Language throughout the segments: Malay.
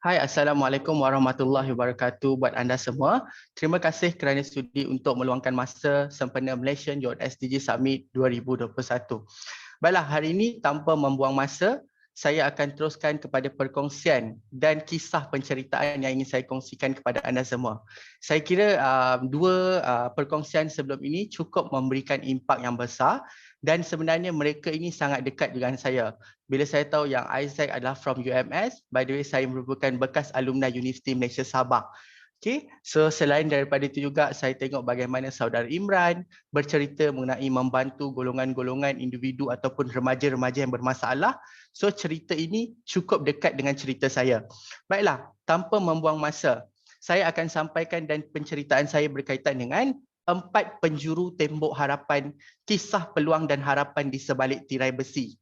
Hai, Assalamualaikum warahmatullahi wabarakatuh buat anda semua. Terima kasih kerana sudi untuk meluangkan masa sempena Malaysian Youth SDG Summit 2021. Baiklah, hari ini tanpa membuang masa, saya akan teruskan kepada perkongsian dan kisah penceritaan yang ingin saya kongsikan kepada anda semua. Saya kira dua perkongsian sebelum ini cukup memberikan impak yang besar dan sebenarnya mereka ini sangat dekat dengan saya. Bila saya tahu yang Isaac adalah from UMS, by the way saya merupakan bekas alumni Universiti Malaysia Sabah. Okay, so selain daripada itu juga saya tengok bagaimana saudara Imran bercerita mengenai membantu golongan-golongan individu ataupun remaja-remaja yang bermasalah. So cerita ini cukup dekat dengan cerita saya. Baiklah, tanpa membuang masa, saya akan sampaikan dan penceritaan saya berkaitan dengan 4 penjuru tembok harapan, kisah peluang dan harapan di sebalik tirai besi.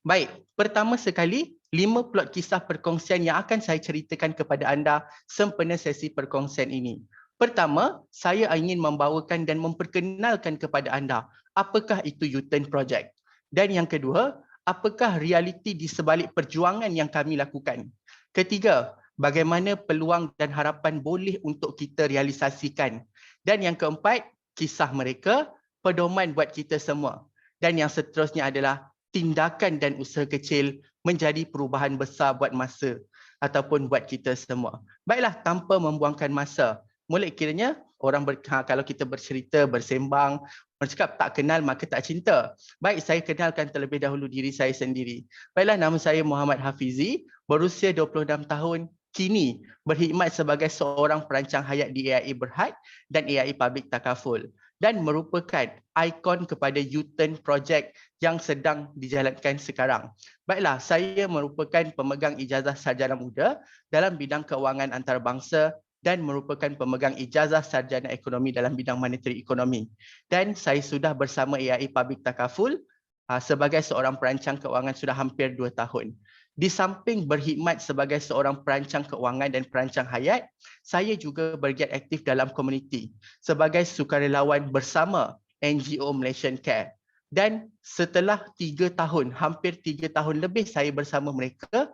Baik, pertama sekali 5 plot kisah perkongsian yang akan saya ceritakan kepada anda sempena sesi perkongsian ini. Pertama, saya ingin membawakan dan memperkenalkan kepada anda apakah itu U-Turn Project. Dan yang kedua, apakah realiti di sebalik perjuangan yang kami lakukan. Ketiga, bagaimana peluang dan harapan boleh untuk kita realisasikan. Dan yang keempat, kisah mereka, pedoman buat kita semua. Dan yang seterusnya adalah tindakan dan usaha kecil menjadi perubahan besar buat masa ataupun buat kita semua. Baiklah, tanpa membuangkan masa. Mulai kiranya orang kalau kita bercerita, bersembang, orang cakap tak kenal maka tak cinta. Baik, saya kenalkan terlebih dahulu diri saya sendiri. Baiklah, nama saya Muhammad Hafizi, berusia 26 tahun, kini berkhidmat sebagai seorang perancang hayat di AIA Berhad dan AIA Public Takaful dan merupakan ikon kepada U-Turn Project yang sedang dijalankan sekarang. Baiklah, saya merupakan pemegang ijazah sarjana muda dalam bidang keuangan antarabangsa dan merupakan pemegang ijazah sarjana ekonomi dalam bidang monetary ekonomi. Dan saya sudah bersama AIA Public Takaful sebagai seorang perancang keuangan sudah hampir 2 tahun. Di samping berkhidmat sebagai seorang perancang keuangan dan perancang hayat, saya juga bergiat aktif dalam komuniti sebagai sukarelawan bersama NGO Malaysian Care. Dan setelah 3 tahun, hampir 3 tahun lebih saya bersama mereka,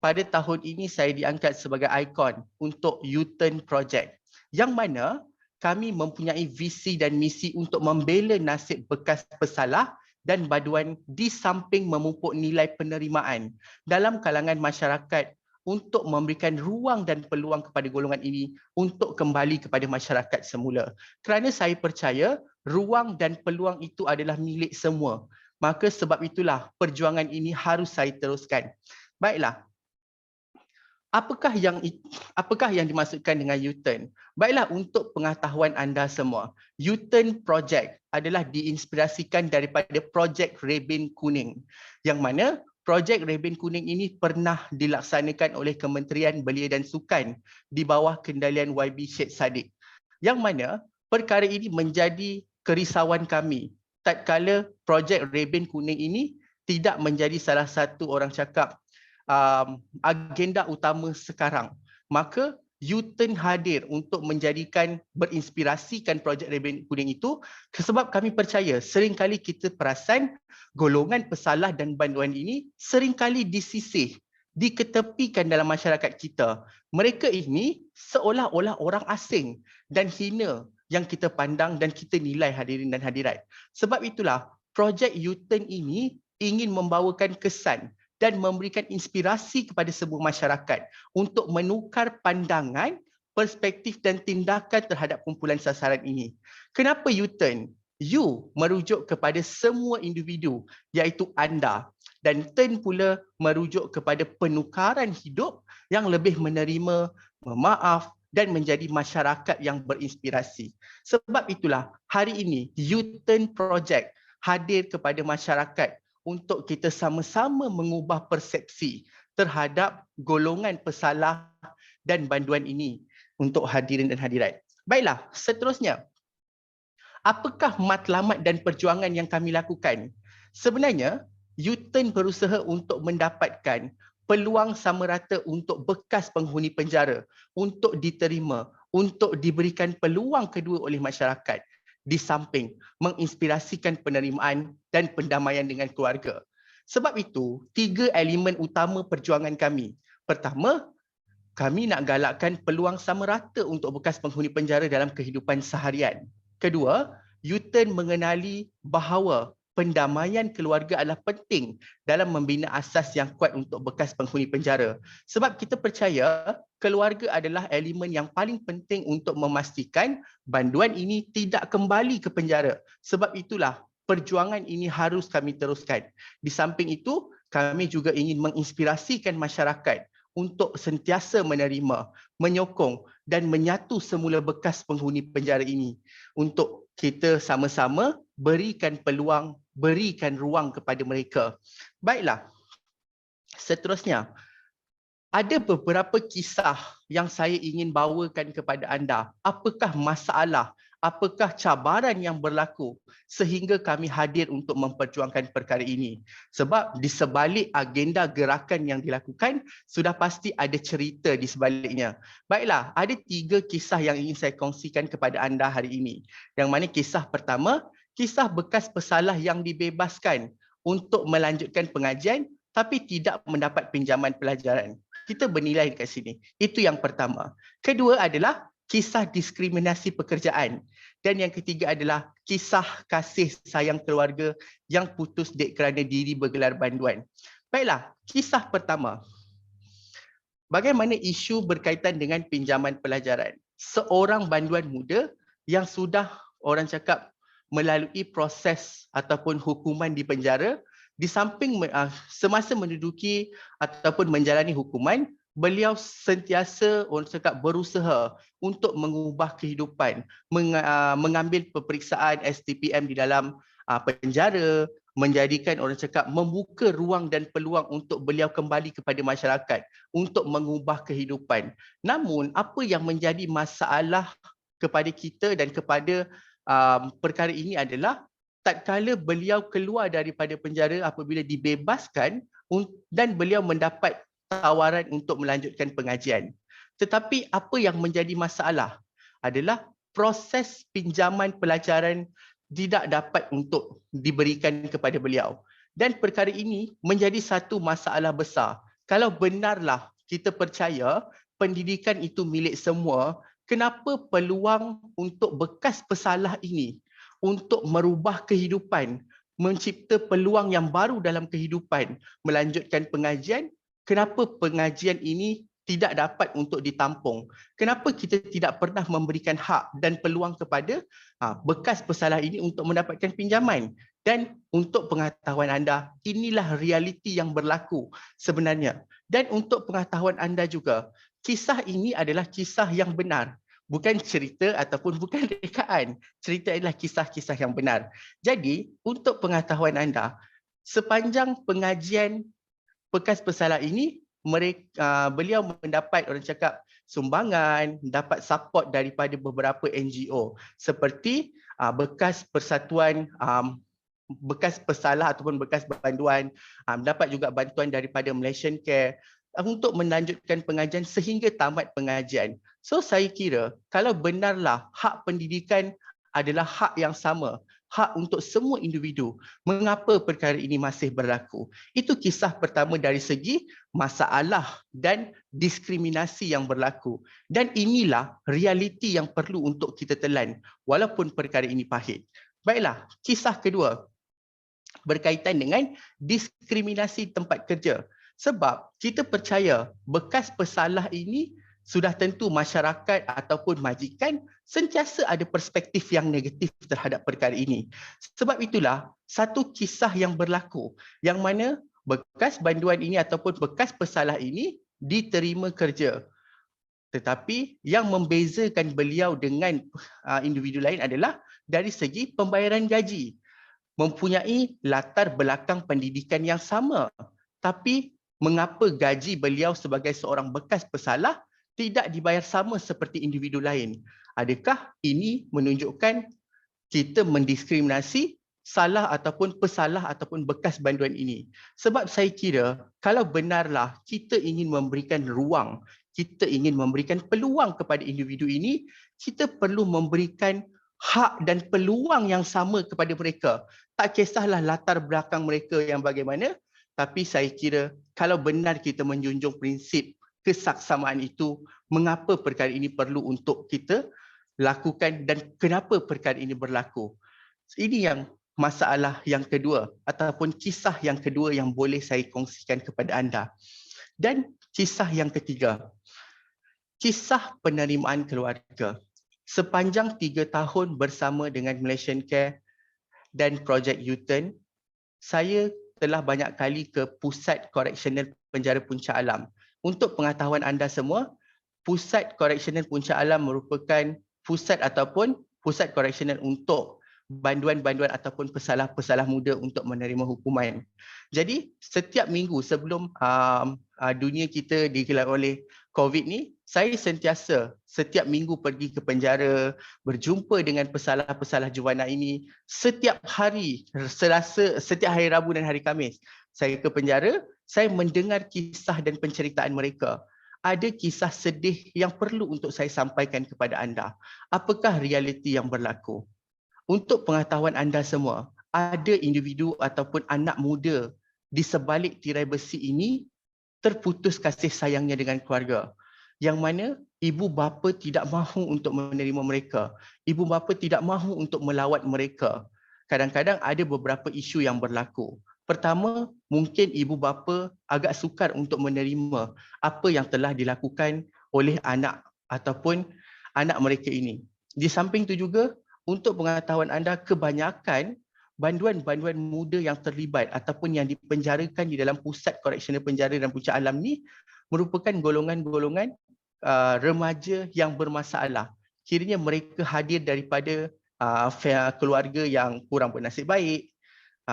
pada tahun ini saya diangkat sebagai ikon untuk U-Turn Project, yang mana kami mempunyai visi dan misi untuk membela nasib bekas pesalah dan baduan di samping memupuk nilai penerimaan dalam kalangan masyarakat untuk memberikan ruang dan peluang kepada golongan ini untuk kembali kepada masyarakat semula. Kerana saya percaya ruang dan peluang itu adalah milik semua. Maka sebab itulah perjuangan ini harus saya teruskan. Baiklah, apakah yang dimaksudkan dengan U-Turn? Baiklah, untuk pengetahuan anda semua, U-Turn Project adalah diinspirasikan daripada Projek Rebin Kuning, yang mana Projek Rebin Kuning ini pernah dilaksanakan oleh Kementerian Belia dan Sukan di bawah kendalian YB Syed Saddiq, yang mana perkara ini menjadi kerisauan kami tatkala Projek Rebin Kuning ini tidak menjadi salah satu orang cakap agenda utama sekarang. Maka U-Turn hadir untuk menjadikan berinspirasikan projek Rebin Kuning itu sebab kami percaya seringkali kita perasan golongan pesalah dan banduan ini seringkali disisih, diketepikan dalam masyarakat kita. Mereka ini seolah-olah orang asing dan hina yang kita pandang dan kita nilai hadirin dan hadirat. Sebab itulah projek U-Turn ini ingin membawakan kesan dan memberikan inspirasi kepada sebuah masyarakat untuk menukar pandangan, perspektif dan tindakan terhadap kumpulan sasaran ini. Kenapa U-Turn? U merujuk kepada semua individu iaitu anda, dan turn pula merujuk kepada penukaran hidup yang lebih menerima, memaaf dan menjadi masyarakat yang berinspirasi. Sebab itulah hari ini U-Turn Project hadir kepada masyarakat untuk kita sama-sama mengubah persepsi terhadap golongan pesalah dan banduan ini untuk hadirin dan hadirat. Baiklah, seterusnya. Apakah matlamat dan perjuangan yang kami lakukan? Sebenarnya, U-Turn berusaha untuk mendapatkan peluang sama rata untuk bekas penghuni penjara untuk diterima, untuk diberikan peluang kedua oleh masyarakat, di samping menginspirasikan penerimaan dan pendamaian dengan keluarga. Sebab itu, 3 elemen utama perjuangan kami. Pertama, kami nak galakkan peluang sama rata untuk bekas penghuni penjara dalam kehidupan seharian. Kedua, U-Turn mengenali bahawa pendamaian keluarga adalah penting dalam membina asas yang kuat untuk bekas penghuni penjara. Sebab kita percaya keluarga adalah elemen yang paling penting untuk memastikan banduan ini tidak kembali ke penjara. Sebab itulah perjuangan ini harus kami teruskan. Di samping itu, kami juga ingin menginspirasikan masyarakat untuk sentiasa menerima, menyokong dan menyatu semula bekas penghuni penjara ini untuk kita sama-sama berikan peluang, berikan ruang kepada mereka. Baiklah, seterusnya, ada beberapa kisah yang saya ingin bawakan kepada anda. Apakah masalah, apakah cabaran yang berlaku sehingga kami hadir untuk memperjuangkan perkara ini. Sebab di sebalik agenda gerakan yang dilakukan, sudah pasti ada cerita di sebaliknya. Baiklah, ada 3 kisah yang ingin saya kongsikan kepada anda hari ini. Yang mana kisah pertama, kisah bekas pesalah yang dibebaskan untuk melanjutkan pengajian tapi tidak mendapat pinjaman pelajaran. Kita bernilai dekat sini. Itu yang pertama. Kedua adalah kisah diskriminasi pekerjaan. Dan yang ketiga adalah kisah kasih sayang keluarga yang putus dek kerana diri bergelar banduan. Baiklah, kisah pertama. Bagaimana isu berkaitan dengan pinjaman pelajaran? Seorang banduan muda yang sudah orang cakap melalui proses ataupun hukuman di penjara, di samping semasa menduduki ataupun menjalani hukuman, beliau sentiasa orang cakap berusaha untuk mengubah kehidupan, mengambil peperiksaan STPM di dalam penjara, menjadikan orang cakap membuka ruang dan peluang untuk beliau kembali kepada masyarakat untuk mengubah kehidupan. Namun apa yang menjadi masalah kepada kita dan kepada perkara ini adalah tatkala beliau keluar daripada penjara apabila dibebaskan dan beliau mendapat tawaran untuk melanjutkan pengajian. Tetapi apa yang menjadi masalah adalah proses pinjaman pelajaran tidak dapat untuk diberikan kepada beliau. Dan perkara ini menjadi satu masalah besar. Kalau benarlah kita percaya pendidikan itu milik semua, kenapa peluang untuk bekas pesalah ini untuk merubah kehidupan, mencipta peluang yang baru dalam kehidupan, melanjutkan pengajian, kenapa pengajian ini tidak dapat untuk ditampung? Kenapa kita tidak pernah memberikan hak dan peluang kepada bekas pesalah ini untuk mendapatkan pinjaman? Dan untuk pengetahuan anda, inilah realiti yang berlaku sebenarnya. Dan untuk pengetahuan anda juga, kisah ini adalah kisah yang benar. Bukan cerita ataupun bukan rekaan. Cerita adalah kisah-kisah yang benar. Jadi, untuk pengetahuan anda, sepanjang pengajian bekas pesalah ini, beliau mendapat orang cakap sumbangan, dapat support daripada beberapa NGO seperti bekas persatuan bekas pesalah ataupun bekas banduan, dapat juga bantuan daripada Malaysian Care untuk melanjutkan pengajian sehingga tamat pengajian. So saya kira kalau benarlah hak pendidikan adalah hak yang sama, hak untuk semua individu, mengapa perkara ini masih berlaku? Itu kisah pertama dari segi masalah dan diskriminasi yang berlaku. Dan inilah realiti yang perlu untuk kita telan walaupun perkara ini pahit. Baiklah, kisah kedua berkaitan dengan diskriminasi tempat kerja. Sebab kita percaya bekas pesalah ini sudah tentu masyarakat ataupun majikan sentiasa ada perspektif yang negatif terhadap perkara ini. Sebab itulah satu kisah yang berlaku yang mana bekas banduan ini ataupun bekas pesalah ini diterima kerja. Tetapi yang membezakan beliau dengan individu lain adalah dari segi pembayaran gaji. Mempunyai latar belakang pendidikan yang sama. Tapi mengapa gaji beliau sebagai seorang bekas pesalah tidak dibayar sama seperti individu lain? Adakah ini menunjukkan kita mendiskriminasi salah ataupun pesalah ataupun bekas banduan ini? Sebab saya kira kalau benarlah kita ingin memberikan ruang, kita ingin memberikan peluang kepada individu ini, kita perlu memberikan hak dan peluang yang sama kepada mereka. Tak kisahlah latar belakang mereka yang bagaimana, Tapi saya kira kalau benar kita menjunjung prinsip kesaksamaan itu, mengapa perkara ini perlu untuk kita lakukan dan kenapa perkara ini berlaku. Ini yang masalah yang kedua ataupun kisah yang kedua yang boleh saya kongsikan kepada anda. Dan kisah yang ketiga, kisah penerimaan keluarga. Sepanjang 3 tahun bersama dengan Malaysian Care dan Projek U-Turn, saya telah banyak kali ke Pusat Koreksional Penjara Puncak Alam. Untuk pengetahuan anda semua, Pusat Koreksional Puncak Alam merupakan pusat ataupun pusat koreksional untuk banduan-banduan ataupun pesalah-pesalah muda untuk menerima hukuman. Jadi setiap minggu sebelum dunia kita digelar oleh COVID ni, saya sentiasa setiap minggu pergi ke penjara, berjumpa dengan pesalah-pesalah juvana ini. Setiap hari Selasa, setiap hari Rabu dan hari Khamis, saya ke penjara, saya mendengar kisah dan penceritaan mereka. Ada kisah sedih yang perlu untuk saya sampaikan kepada anda. Apakah realiti yang berlaku? Untuk pengetahuan anda semua, ada individu ataupun anak muda di sebalik tirai besi ini terputus kasih sayangnya dengan keluarga. Yang mana ibu bapa tidak mahu untuk menerima mereka. Ibu bapa tidak mahu untuk melawat mereka. Kadang-kadang ada beberapa isu yang berlaku. Pertama, mungkin ibu bapa agak sukar untuk menerima apa yang telah dilakukan oleh anak ataupun anak mereka ini. Di samping itu juga, untuk pengetahuan anda, kebanyakan banduan-banduan muda yang terlibat ataupun yang dipenjarakan di dalam Pusat Koreksional Penjara dan Puncak Alam ni merupakan golongan-golongan remaja yang bermasalah. Kiranya mereka hadir daripada keluarga yang kurang bernasib baik,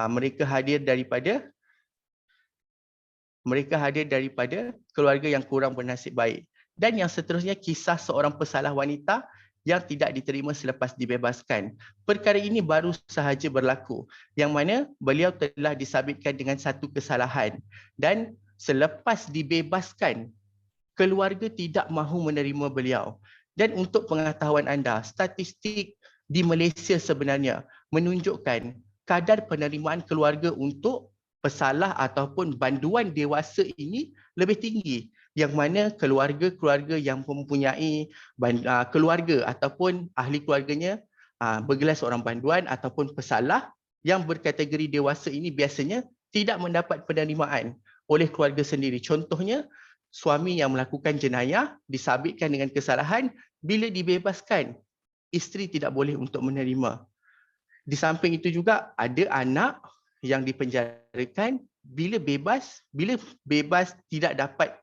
mereka hadir daripada keluarga yang kurang bernasib baik. Dan yang seterusnya, kisah seorang pesalah wanita yang tidak diterima selepas dibebaskan. Perkara ini baru sahaja berlaku, yang mana beliau telah disabitkan dengan satu kesalahan dan selepas dibebaskan, keluarga tidak mahu menerima beliau. Dan untuk pengetahuan anda, statistik di Malaysia sebenarnya menunjukkan kadar penerimaan keluarga untuk pesalah ataupun banduan dewasa ini lebih tinggi, yang mana keluarga-keluarga yang mempunyai keluarga ataupun ahli keluarganya bergelar seorang banduan ataupun pesalah yang berkategori dewasa ini biasanya tidak mendapat penerimaan oleh keluarga sendiri. Contohnya, suami yang melakukan jenayah disabitkan dengan kesalahan, bila dibebaskan, isteri tidak boleh untuk menerima. Di samping itu juga ada anak yang dipenjarakan, bila bebas tidak dapat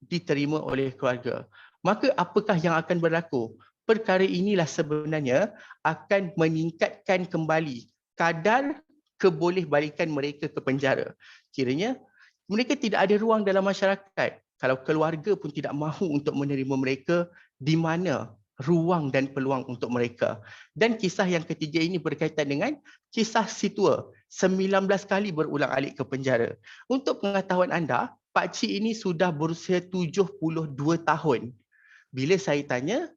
diterima oleh keluarga. Maka apakah yang akan berlaku? Perkara inilah sebenarnya akan meningkatkan kembali kadar kebolehbalikan mereka ke penjara. Kiranya mereka tidak ada ruang dalam masyarakat. Kalau keluarga pun tidak mahu untuk menerima mereka, di mana ruang dan peluang untuk mereka? Dan kisah yang ketiga ini berkaitan dengan kisah si tua, 19 kali berulang-alik ke penjara. Untuk pengetahuan anda, Pak Cik ini sudah berusia 72 tahun. Bila saya tanya,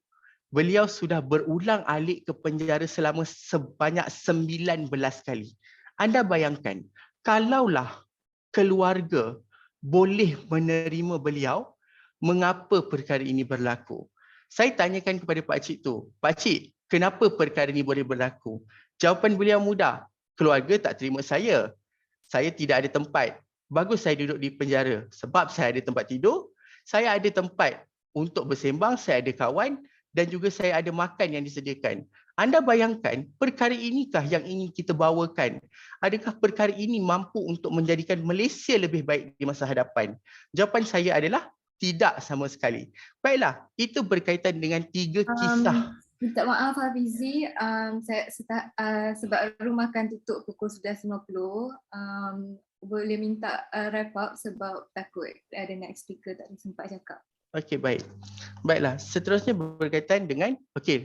beliau sudah berulang-alik ke penjara selama sebanyak 19 kali. Anda bayangkan, kalaulah keluarga boleh menerima beliau, mengapa perkara ini berlaku? Saya tanyakan kepada Pak Cik tu, Pak Cik, kenapa perkara ini boleh berlaku? Jawapan beliau mudah, keluarga tak terima saya tidak ada tempat. Bagus saya duduk di penjara sebab saya ada tempat tidur, saya ada tempat untuk bersembang, saya ada kawan dan juga saya ada makan yang disediakan. Anda bayangkan, perkara inikah yang ingin kita bawakan? Adakah perkara ini mampu untuk menjadikan Malaysia lebih baik di masa hadapan? Jawapan saya adalah tidak sama sekali. Baiklah, itu berkaitan dengan 3 kisah. Minta maaf Hafizi, sebab rumah akan tutup pukul 11.50. Boleh minta wrap up sebab takut ada next speaker tak sempat cakap. Okey, baik. Baiklah, seterusnya berkaitan dengan,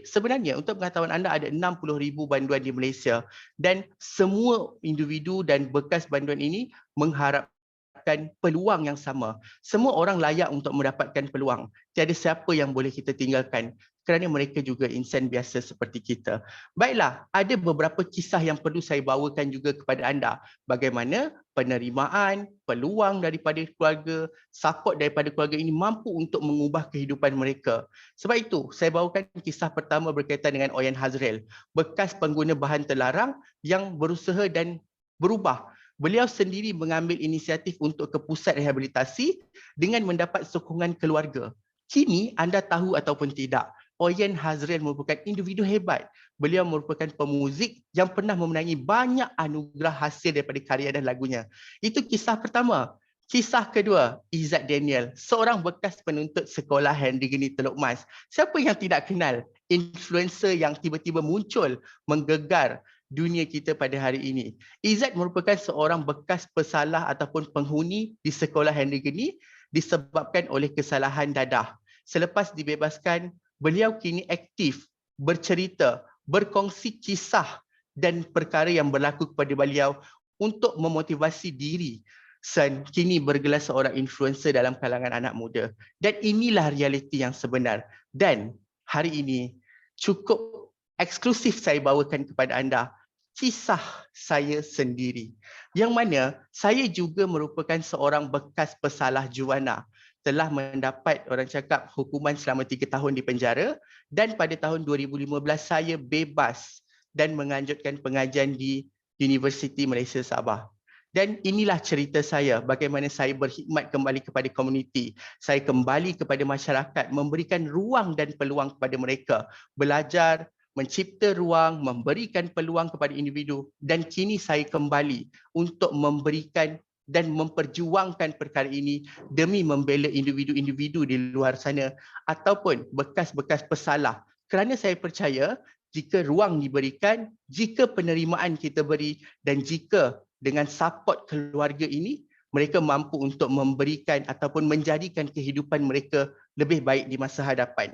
sebenarnya untuk pengetahuan anda ada 60,000 banduan di Malaysia dan semua individu dan bekas banduan ini mengharapkan peluang yang sama. Semua orang layak untuk mendapatkan peluang. Tiada siapa yang boleh kita tinggalkan. kerana mereka juga insan biasa seperti kita. Baiklah, ada beberapa kisah yang perlu saya bawakan juga kepada anda. Bagaimana penerimaan, peluang daripada keluarga, support daripada keluarga ini mampu untuk mengubah kehidupan mereka. Sebab itu, saya bawakan kisah pertama berkaitan dengan Oyan Hazrel, bekas pengguna bahan terlarang yang berusaha dan berubah. Beliau sendiri mengambil inisiatif untuk ke pusat rehabilitasi dengan mendapat sokongan keluarga. Kini anda tahu ataupun tidak, Oyan Hazrel merupakan individu hebat. Beliau merupakan pemuzik yang pernah memenangi banyak anugerah hasil daripada karya dan lagunya. Itu kisah pertama. Kisah kedua, Izzat Daniel, seorang bekas penuntut sekolah Henry Geni Teluk Mas. Siapa yang tidak kenal influencer yang tiba-tiba muncul menggegar dunia kita pada hari ini. Izzat merupakan seorang bekas pesalah ataupun penghuni di sekolah Henry Geni disebabkan oleh kesalahan dadah. Selepas dibebaskan, beliau kini aktif, bercerita, berkongsi kisah dan perkara yang berlaku kepada beliau untuk memotivasi diri dan kini bergelar seorang influencer dalam kalangan anak muda. Dan inilah realiti yang sebenar. Dan hari ini cukup eksklusif saya bawakan kepada anda kisah saya sendiri, yang mana saya juga merupakan seorang bekas pesalah juana, telah mendapat orang cakap hukuman selama 3 tahun di penjara, dan pada tahun 2015 saya bebas dan melanjutkan pengajian di Universiti Malaysia Sabah. Dan inilah cerita saya, bagaimana saya berkhidmat kembali kepada komuniti. Saya kembali kepada masyarakat, memberikan ruang dan peluang kepada mereka, belajar, mencipta ruang, memberikan peluang kepada individu, dan kini saya kembali untuk memberikan dan memperjuangkan perkara ini demi membela individu-individu di luar sana ataupun bekas-bekas pesalah. Kerana saya percaya jika ruang diberikan, jika penerimaan kita beri dan jika dengan support keluarga ini, mereka mampu untuk memberikan ataupun menjadikan kehidupan mereka lebih baik di masa hadapan.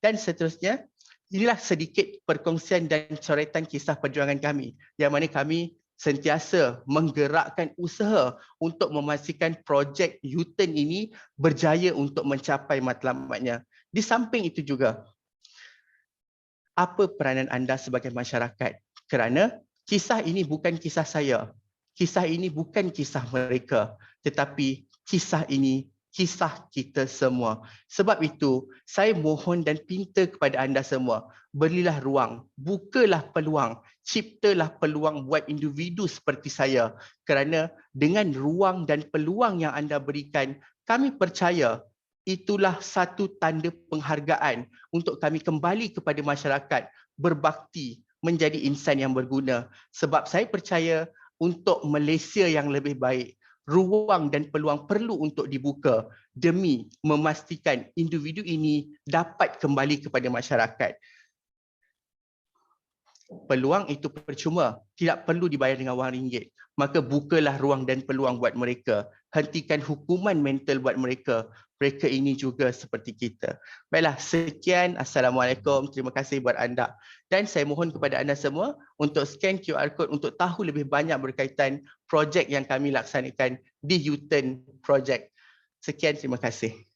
Dan seterusnya, inilah sedikit perkongsian dan coretan kisah perjuangan kami, yang mana kami sentiasa menggerakkan usaha untuk memastikan projek U-Turn ini berjaya untuk mencapai matlamatnya. Di samping itu juga, apa peranan anda sebagai masyarakat? Kerana kisah ini bukan kisah saya, kisah ini bukan kisah mereka, tetapi kisah ini kisah kita semua. Sebab itu, saya mohon dan pinta kepada anda semua, berilah ruang, bukalah peluang, ciptalah peluang buat individu seperti saya. Kerana dengan ruang dan peluang yang anda berikan, kami percaya itulah satu tanda penghargaan untuk kami kembali kepada masyarakat, berbakti, menjadi insan yang berguna. Sebab saya percaya untuk Malaysia yang lebih baik, ruang dan peluang perlu untuk dibuka demi memastikan individu ini dapat kembali kepada masyarakat. Peluang itu percuma, tidak perlu dibayar dengan wang ringgit. Maka bukalah ruang dan peluang buat mereka. Hentikan hukuman mental buat mereka. Mereka ini juga seperti kita. Baiklah, sekian. Assalamualaikum. Terima kasih buat anda. Dan saya mohon kepada anda semua untuk scan QR code untuk tahu lebih banyak berkaitan projek yang kami laksanakan di U-Turn Project. Sekian, terima kasih.